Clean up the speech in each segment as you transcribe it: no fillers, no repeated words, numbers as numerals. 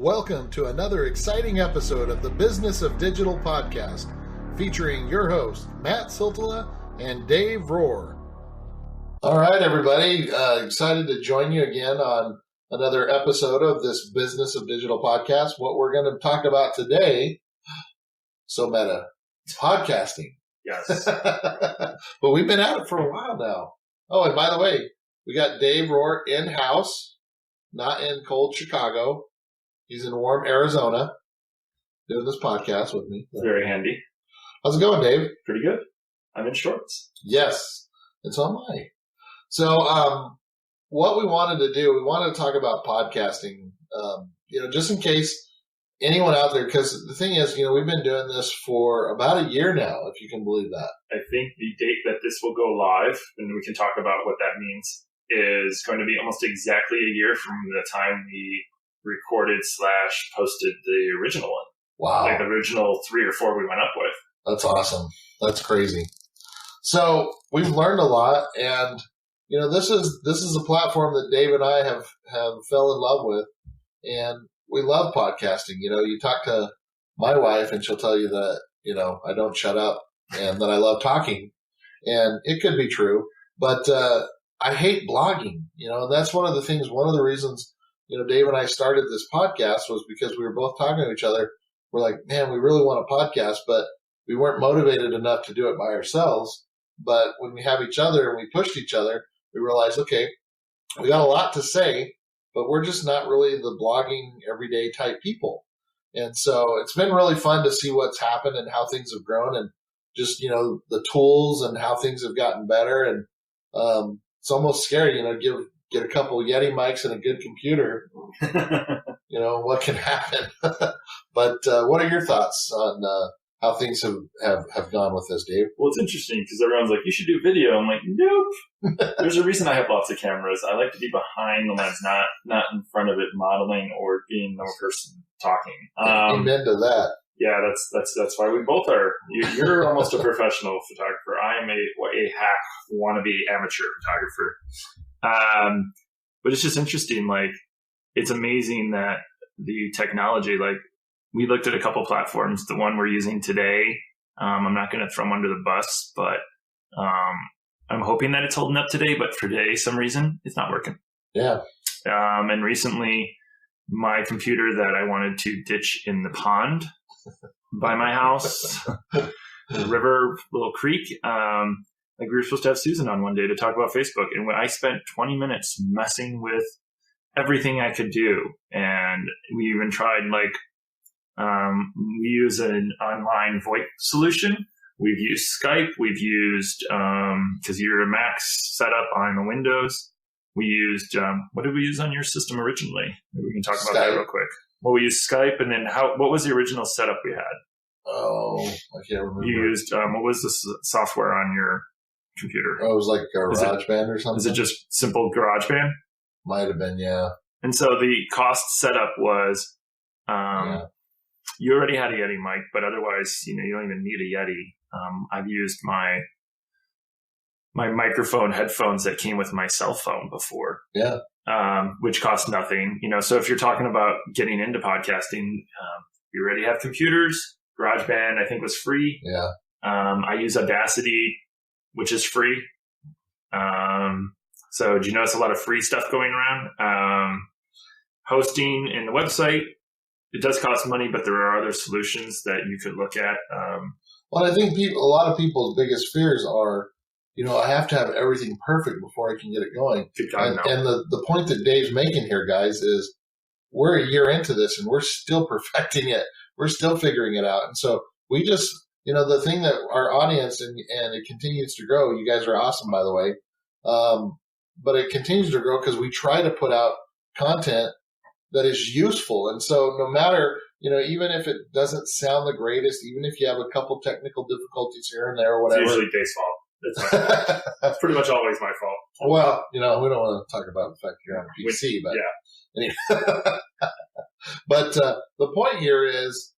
Welcome to another exciting episode of the Business of Digital podcast, featuring your hosts, Matt Siltala and Dave Rohr. All right, everybody. Excited to join you again on another episode of this Business of Digital podcast. What we're going to talk about today, so meta, podcasting. Yes. But we've been at it for a while now. Oh, and by the way, we got Dave Rohr in-house, not in cold Chicago. He's in warm Arizona doing this podcast with me. Very handy. How's it going, Dave? Pretty good. I'm in shorts. Yes, and so am I. So what we wanted to do, we wanted to talk about podcasting, just in case anyone out there, because the thing is, we've been doing this for about a year now, if you can believe that. I think the date that this will go live, and we can talk about what that means, is going to be almost exactly a year from the time we recorded/posted the original one. Wow. Like the original 3 or 4 we went up with. That's awesome. That's crazy. So we've learned a lot, and this is a platform that Dave and I have fell in love with, and we love podcasting. You talk to my wife, and she'll tell you that I don't shut up and that I love talking, and it could be true, but I hate blogging. And that's one of the reasons. Dave and I started this podcast was because we were both talking to each other. We're like, man, we really want a podcast, but we weren't motivated enough to do it by ourselves. But when we have each other and we pushed each other, we realized, okay, we got a lot to say, but we're just not really the blogging everyday type people. And so it's been really fun to see what's happened and how things have grown and just, the tools and how things have gotten better. And it's almost scary, get a couple Yeti mics and a good computer, what can happen. But what are your thoughts on how things have gone with this, Dave? Well, it's interesting because everyone's like, you should do video. I'm like, nope. There's a reason I have lots of cameras. I like to be behind the lens, not in front of it modeling or being the person talking. Amen to that. Yeah, that's why we both are. You're almost a professional photographer. I am a hack wannabe amateur photographer. But it's just interesting. Like, it's amazing that the technology, like, we looked at a couple platforms. The one we're using today, I'm not going to throw them under the bus, but I'm hoping that it's holding up today. But for today, some reason, it's not working. Yeah. And recently, my computer that I wanted to ditch in the pond by my house, the river, little creek, like we were supposed to have Susan on one day to talk about Facebook. And when I spent 20 minutes messing with everything I could do. And we even tried, we use an online VoIP solution. We've used Skype. We've used, because you're a Mac setup, I'm a Windows. We used, what did we use on your system originally? Maybe we can talk about that real quick. Well, we used Skype, and then what was the original setup we had? Oh, I can't remember. You used, what was the software on your computer? Oh, it was like GarageBand or something? Is it just simple GarageBand? Might have been, yeah. And so the cost setup was, you already had a Yeti mic, but otherwise, you don't even need a Yeti. I've used my microphone headphones that came with my cell phone before. Yeah. Which cost nothing. So if you're talking about getting into podcasting, you already have computers. GarageBand, I think, was free. Yeah. I use Audacity, which is free. So do you notice a lot of free stuff going around? Hosting and the website, it does cost money, but there are other solutions that you could look at. Well, I think a lot of people's biggest fears are, I have to have everything perfect before I can get it going. And the point that Dave's making here, guys, is we're a year into this and we're still perfecting it. We're still figuring it out. And so we just, the thing that our audience, and it continues to grow, you guys are awesome, by the way, but it continues to grow because we try to put out content that is useful. And so no matter, even if it doesn't sound the greatest, even if you have a couple technical difficulties here and there or whatever. It's usually Dave's fault. It's my fault. That's pretty much always my fault. Well, we don't want to talk about the fact you're on a PC, but anyway. But the point here is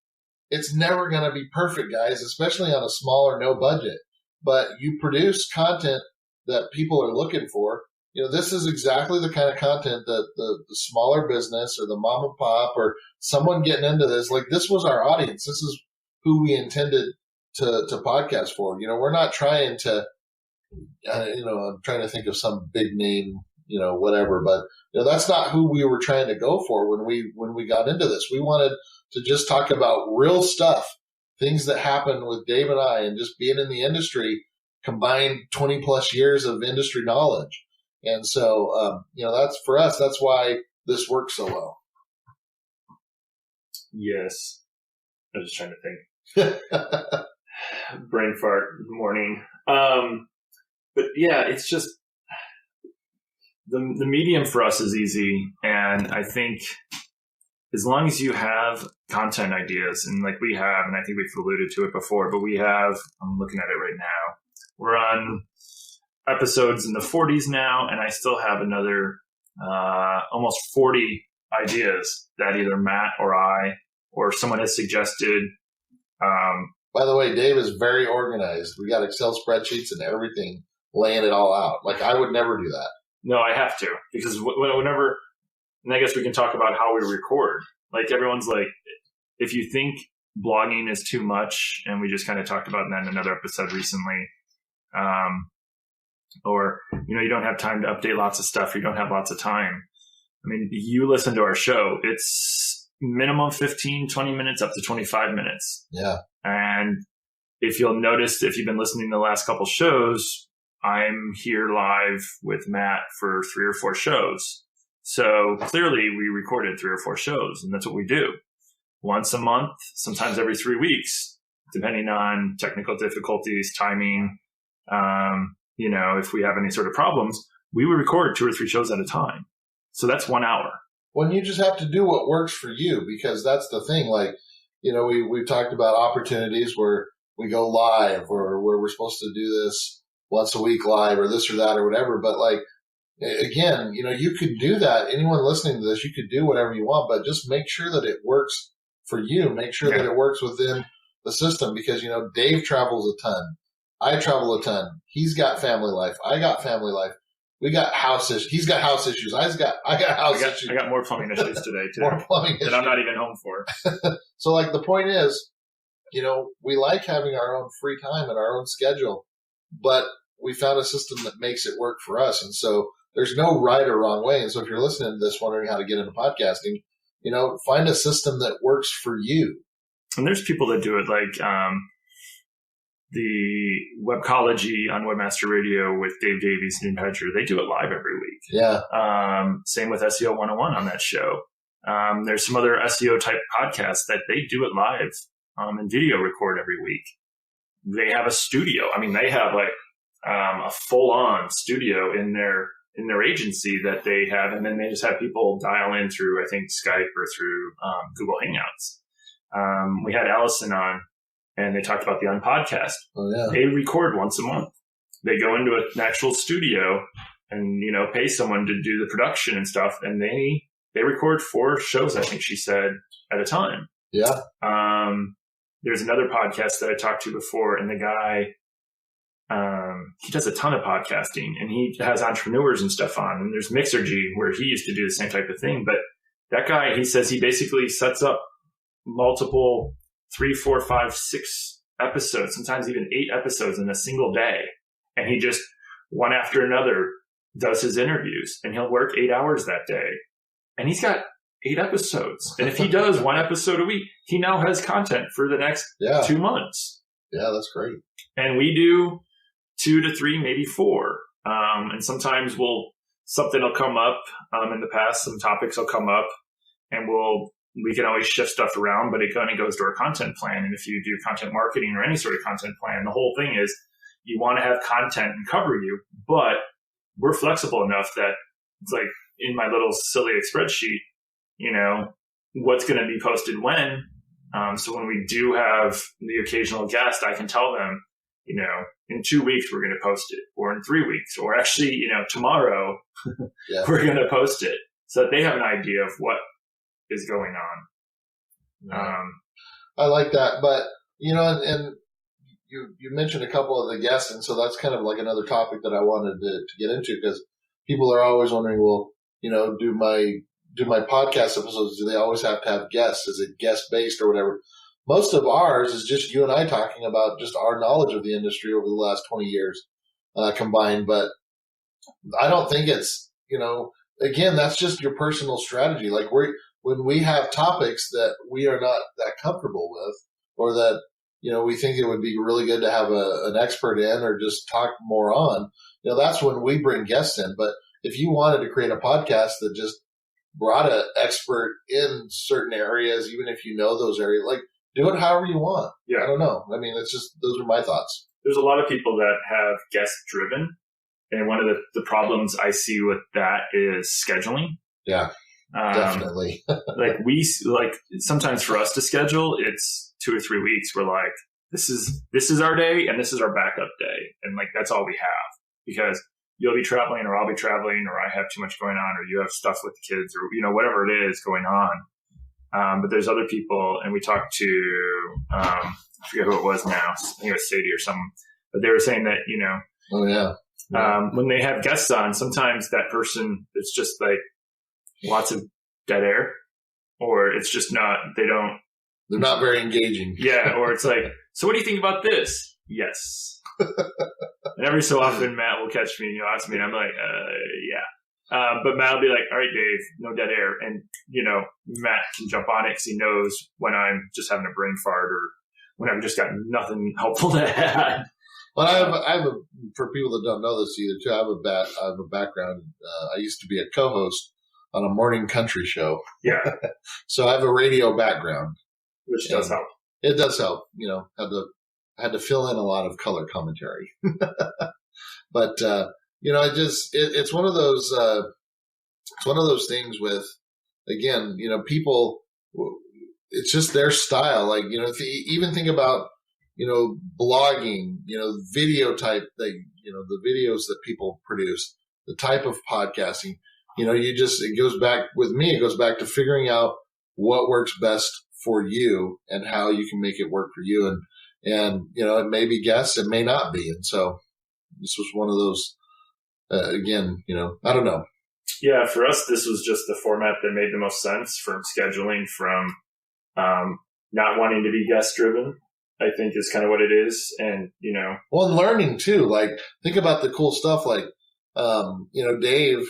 it's never going to be perfect, guys, especially on a small or no budget. But you produce content that people are looking for, this is exactly the kind of content that the smaller business or the mom and pop or someone getting into this, like this was our audience. This is who we intended to podcast for. We're not trying to, I'm trying to think of some big name, whatever, but that's not who we were trying to go for when we got into this. We wanted to just talk about real stuff, things that happen with Dave and I, and just being in the industry, combined 20 plus years of industry knowledge. And so, that's for us, that's why this works so well. Yes. I was just trying to think. Brain fart morning. But yeah, it's just the medium for us is easy. And I think as long as you have content ideas, and like we have, and I think we've alluded to it before, but we have, I'm looking at it right now. We're on episodes in the 40s now, and I still have another almost 40 ideas that either Matt or I or someone has suggested. By the way, Dave is very organized. We got Excel spreadsheets and everything, laying it all out. Like I would never do that. No, I have to, because whenever, and I guess we can talk about how we record. Like everyone's like, if you think blogging is too much, and we just kind of talked about that in another episode recently, or, you don't have time to update lots of stuff. You don't have lots of time. I mean, you listen to our show, it's minimum 15, 20 minutes up to 25 minutes. Yeah. And if you'll notice, if you've been listening to the last couple shows, I'm here live with Matt for 3 or 4 shows. So clearly we recorded 3 or 4 shows, and that's what we do. Once a month, sometimes every 3 weeks, depending on technical difficulties, timing. If we have any sort of problems, we would record 2 or 3 shows at a time. So that's 1 hour. Well, you just have to do what works for you, because that's the thing. Like, we've talked about opportunities where we go live, or where we're supposed to do this once a week live, or this or that or whatever. But like, again, you could do that. Anyone listening to this, you could do whatever you want, but just make sure that it works for you. Make sure that it works within the system, because, Dave travels a ton. I travel a ton. He's got family life. I got family life. We got house issues. He's got house issues. I got house issues. I got more plumbing issues today, too. More plumbing issues that I'm not even home for. So, like, the point is, we like having our own free time and our own schedule, but we found a system that makes it work for us. And so there's no right or wrong way. And so if you're listening to this wondering how to get into podcasting, find a system that works for you. And there's people that do it like the Webcology on Webmaster Radio with Dave Davies and Ian Hedger. They do it live every week. Yeah. Same with SEO 101 on that show. There's some other SEO type podcasts that they do it live and video record every week. They have a studio. I mean, they have like a full on studio in their agency that they have. And then they just have people dial in through, I think, Skype or through Google Hangouts. We had Allison on, and they talked about the Unpodcast. Oh, yeah. They record once a month. They go into an actual studio and, pay someone to do the production and stuff. And they record 4 shows, I think she said, at a time. Yeah. There's another podcast that I talked to before, and the guy, he does a ton of podcasting, and he has entrepreneurs and stuff on. And there's Mixergy, where he used to do the same type of thing. But that guy, he says he basically sets up multiple 3, 4, 5, 6 episodes, sometimes even 8 episodes in a single day. And he just, one after another, does his interviews, and he'll work 8 hours that day. And he's got 8 episodes. And if he does 1 episode a week, he now has content for the next 2 months. Yeah, that's great. And we do 2 to 3, maybe 4. And sometimes something will come up in the past, some topics will come up, and we can always shift stuff around, but it kind of goes to our content plan. And if you do content marketing or any sort of content plan, the whole thing is you want to have content and cover you, but we're flexible enough that it's like in my little silly spreadsheet, what's going to be posted when. So when we do have the occasional guest, I can tell them, in 2 weeks, we're going to post it, or in 3 weeks, or actually, tomorrow, we're going to post it, so that they have an idea of what is going on. Yeah. I like that. But, and you mentioned a couple of the guests, and so that's kind of like another topic that I wanted to get into, because people are always wondering, well, do my podcast episodes, do they always have to have guests? Is it guest based or whatever? Most of ours is just you and I talking about just our knowledge of the industry over the last 20 years combined. But I don't think it's, again, that's just your personal strategy. Like when we have topics that we are not that comfortable with, or that, we think it would be really good to have an expert in or just talk more on, that's when we bring guests in. But if you wanted to create a podcast that just brought an expert in certain areas, even if you know those areas, like, do it however you want. Yeah. I don't know. I mean, it's just, those are my thoughts. There's a lot of people that have guest driven. And one of the problems I see with that is scheduling. Yeah, definitely. like sometimes for us to schedule, it's 2 or 3 weeks. We're like, this is our day and this is our backup day. And like, that's all we have, because you'll be traveling or I'll be traveling or I have too much going on or you have stuff with the kids or, whatever it is going on. But there's other people, and we talked to, I forget who it was now. I think it was Sadie or someone, but they were saying that, Oh yeah. when they have guests on, sometimes that person, it's just like lots of dead air, or it's just they're not very engaging. Yeah. Or it's like, so what do you think about this? Yes. And every so often Matt will catch me, ask me, and I'm like, yeah. But Matt will be like, all right, Dave, no dead air. And, Matt can jump on it because he knows when I'm just having a brain fart or when I've just got nothing helpful to add. Well, I have for people that don't know this either, too, I have a background. I used to be a co-host on a morning country show. Yeah. So I have a radio background. Which does help. It does help. Had to fill in a lot of color commentary. But, it's one of those, things with, again, people, it's just their style. Like, if you even think about, blogging, video type thing, the videos that people produce, the type of podcasting, it goes back with me, it goes back to figuring out what works best for you and how you can make it work for you. And it may be guests, it may not be. And so this was one of those, again, I don't know. Yeah. For us, this was just the format that made the most sense, from scheduling, from, not wanting to be guest driven, I think is kind of what it is. And, well, and learning too, like think about the cool stuff. Like, Dave,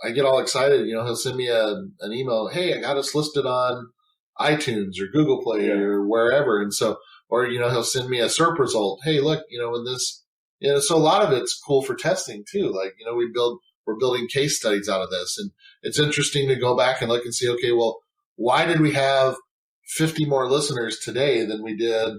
I get all excited, he'll send me an email. Hey, I got us listed on iTunes or Google Play or wherever. And so, or, he'll send me a SERP result. Hey, look, in this, so a lot of it's cool for testing too. Like, we're building case studies out of this, and it's interesting to go back and look and see, okay, well, why did we have 50 more listeners today than we did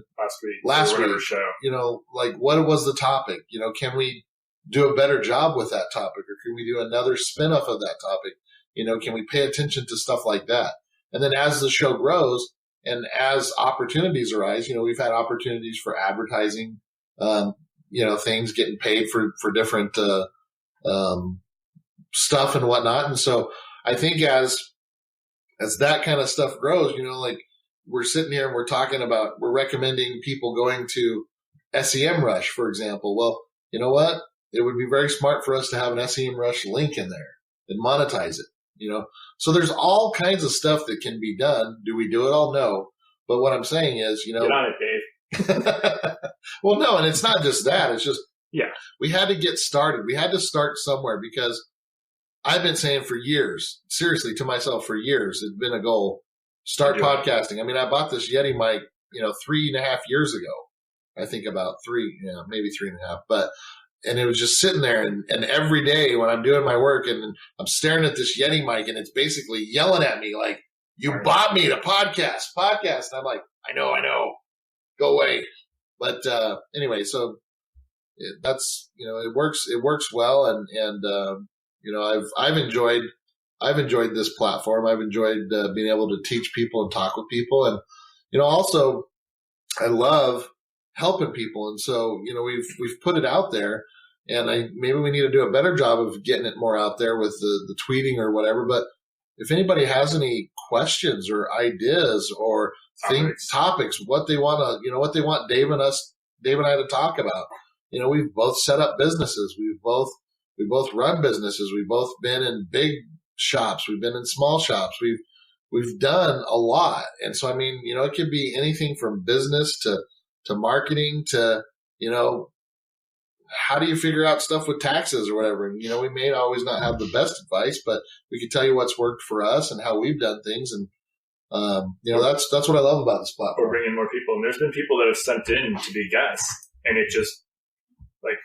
last week? Show. Like, what was the topic? Can we do a better job with that topic, or can we do another spin-off of that topic? Can we pay attention to stuff like that? And then as the show grows and as opportunities arise, we've had opportunities for advertising, things getting paid for different stuff and whatnot. And so I think as that kind of stuff grows, like we're sitting here and we're recommending people going to SEMrush, for example. Well, you know what? It would be very smart for us to have an SEMrush link in there and monetize it, So there's all kinds of stuff that can be done. Do we do it all? No. But what I'm saying is, Get on it, Dave. Well, no, and it's not just that. It's just, yeah, we had to get started. We had to start somewhere, because I've been saying for years, seriously, to myself for years, it's been a goal, start podcasting. I mean, I bought this Yeti mic, 3.5 years ago. I think about maybe 3.5, and it was just sitting there, and every day when I'm doing my work and I'm staring at this Yeti mic, and it's basically yelling at me like, you bought me to podcast. And I'm like, I know, go away. But anyway, so that's, it works well. And I've enjoyed this platform. I've enjoyed being able to teach people and talk with people. And, also I love helping people. And so, we've put it out there, and maybe we need to do a better job of getting it more out there with the tweeting or whatever. But if anybody has any questions or ideas or topics, what they want Dave and I to talk about, we've both set up businesses. We've both, both run businesses. We've both been in big shops. We've been in small shops. We've done a lot. And so, I mean, it could be anything from business to marketing to, how do you figure out stuff with taxes or whatever? And, we may always not have the best advice, but we can tell you what's worked for us and how we've done things. And, that's what I love about this platform. We're bringing more people. And there's been people that have sent in to be guests. And it just, like,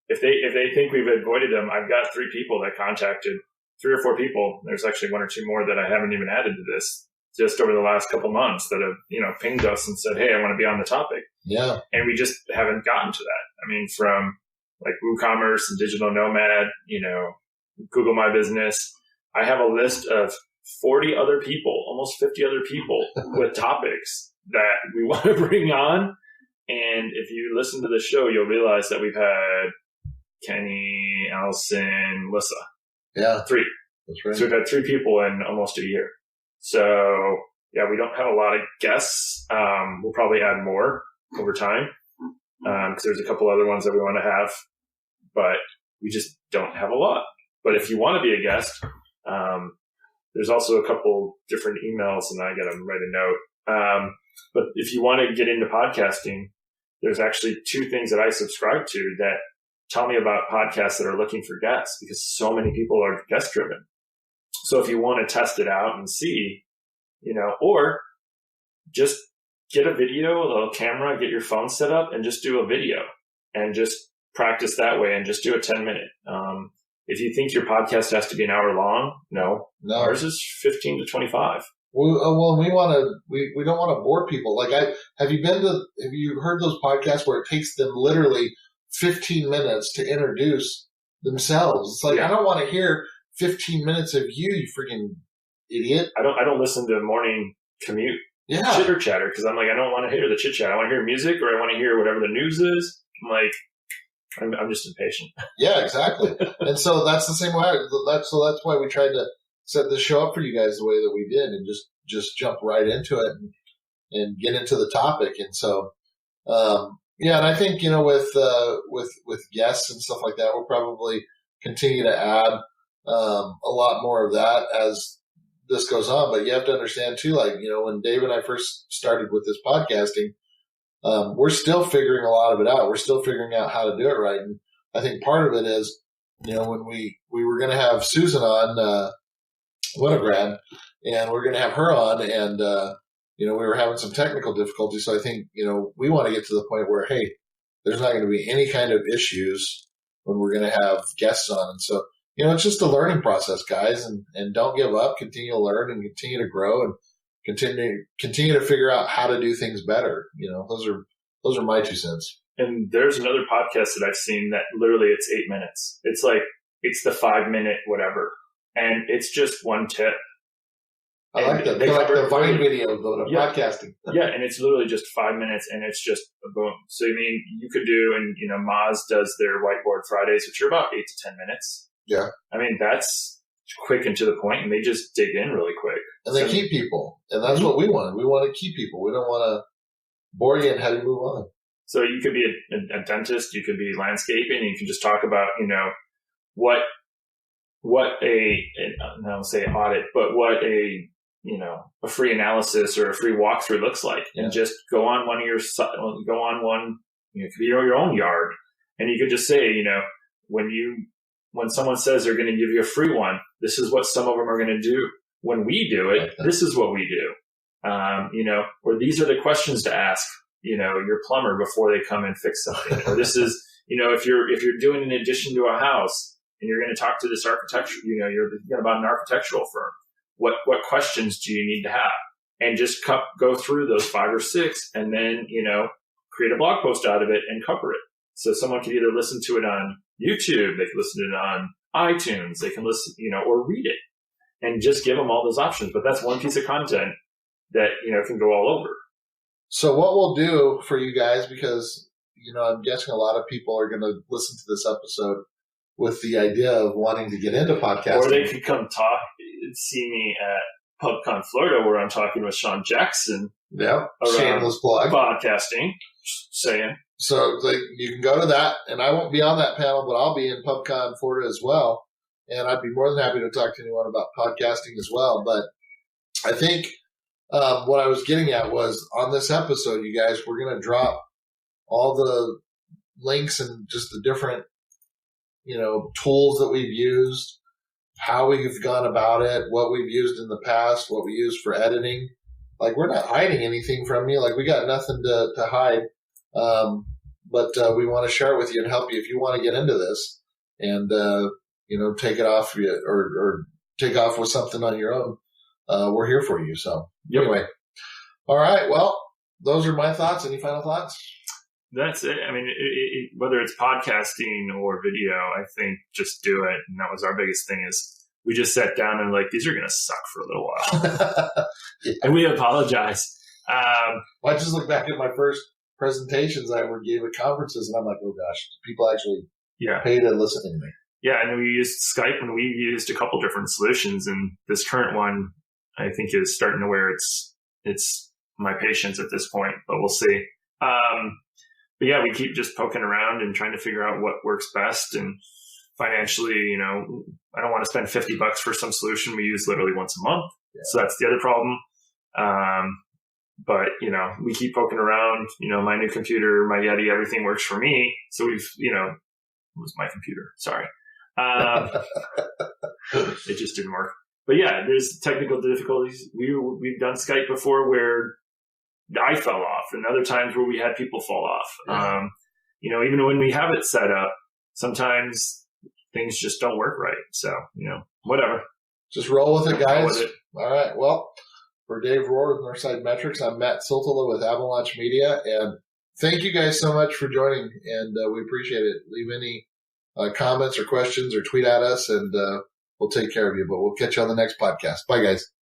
if they think we've avoided them, I've got 3 people that contacted, 3 or 4 people. There's actually 1 or 2 more that I haven't even added to this just over the last couple months that have, pinged us and said, hey, I want to be on the topic. Yeah. And we just haven't gotten to that. I mean, from like WooCommerce and Digital Nomad, Google My Business, I have a list of 40 other people, almost 50 other people with topics that we want to bring on. And if you listen to the show, you'll realize that we've had Kenny, Allison, Lissa. Yeah. 3. That's right. So we've had 3 people in almost a year. So yeah, we don't have a lot of guests. We'll probably add more over time because there's a couple other ones that we want to have, but we just don't have a lot. But if you want to be a guest, there's also a couple different emails, and I got to write a note. But if you want to get into podcasting, there's actually 2 things that I subscribe to that tell me about podcasts that are looking for guests, because so many people are guest driven. So if you want to test it out and see, or just get a video, a little camera, get your phone set up and just do a video and just practice that way and just do a 10-minute. If you think your podcast has to be an hour long, no. Ours is 15 to 25. Well, we don't want to bore people. Like, have you heard those podcasts where it takes them literally 15 minutes to introduce themselves? It's like, yeah. I don't want to hear 15 minutes of you freaking idiot. I don't listen to morning commute chitter chatter because I'm like, I don't want to hear the chit chat. I want to hear music, or I want to hear whatever the news is. I'm like, I'm just impatient. Yeah, exactly. And so that's the same way. That's why we tried to set this show up for you guys the way that we did, and just jump right into it and get into the topic. And so, and I think with guests and stuff like that, we'll probably continue to add a lot more of that as this goes on. But you have to understand too, like, when Dave and I first started with this podcasting, we're still figuring a lot of it out. We're still figuring out how to do it right. And I think part of it is, when we were going to have Susan on, Winograd, and we're going to have her on, and, we were having some technical difficulties. So I think, we want to get to the point where, hey, there's not going to be any kind of issues when we're going to have guests on. And so, it's just a learning process, guys, and don't give up. Continue to learn and continue to grow and continue to figure out how to do things better. Those are my 2 cents. And there's another podcast that I've seen that literally it's 8 minutes. It's like, it's the 5-minute whatever. And it's just one tip. I like that. They like the Vine video of podcasting. Yeah, and it's literally just 5 minutes, and it's just a boom. So, I mean, you could do, and Moz does their Whiteboard Fridays, which are about 8 to 10 minutes. Yeah. I mean, that's quick and to the point, and they just dig in really quick. And they keep people, and that's what we want. We want to keep people. We don't want to bore you and have you move on. So you could be a dentist, you could be landscaping, and you can just talk about, what I don't say audit, but what a free analysis or a free walkthrough looks like, and just go on it could be your own yard, and you could just say, when someone says they're going to give you a free one, this is what some of them are going to do. When we do it, this is what we do. Or these are the questions to ask, your plumber before they come and fix something. Or this is, if you're doing an addition to a house and you're going to talk to this architecture, you're thinking about an architectural firm. What questions do you need to have? And just go through those 5 or 6, and then, create a blog post out of it and cover it. So someone can either listen to it on YouTube, they can listen to it on iTunes, they can listen, or read it, and just give them all those options. But that's one piece of content that, can go all over. So what we'll do for you guys, because, I'm guessing a lot of people are going to listen to this episode with the idea of wanting to get into podcasting. Or they could come see me at PubCon Florida, where I'm talking with Sean Jackson Yep. Shameless plug. Podcasting. Just saying. So you can go to that, and I won't be on that panel, but I'll be in PubCon Florida as well. And I'd be more than happy to talk to anyone about podcasting as well. But I think what I was getting at was on this episode, you guys, we're going to drop all the links and just the different, tools that we've used, how we've gone about it, what we've used in the past, what we use for editing. Like, we're not hiding anything from you. Like, we got nothing to hide. But we want to share it with you and help you if you want to get into this and, take it off or take off with something on your own. We're here for you. So anyway, all right. Well, those are my thoughts. Any final thoughts? That's it. I mean, whether it's podcasting or video, I think just do it. And that was our biggest thing is we just sat down and these are going to suck for a little while. Yeah. And we apologize. I just look back at my first presentations I ever gave at conferences and I'm like, oh gosh, people actually pay to listen to me. Yeah. And we used Skype and we used a couple different solutions. And this current one, I think, is starting to where it's my patience at this point, but we'll see. But yeah, we keep just poking around and trying to figure out what works best. And financially, I don't want to spend $50 for some solution we use literally once a month. Yeah. So that's the other problem. But, we keep poking around, my new computer, my Yeti, everything works for me. So we've, it was my computer. Sorry. It just didn't work. But yeah, there's technical difficulties. We've done Skype before where I fell off and other times where we had people fall off. Yeah. Even when we have it set up, sometimes things just don't work right. So, whatever. Just roll with it, guys. All right. Well, for Dave Rohr with Northside Metrics, I'm Matt Siltola with Avalanche Media. And thank you guys so much for joining. And we appreciate it. Leave any comments or questions or tweet at us and we'll take care of you. But we'll catch you on the next podcast. Bye, guys.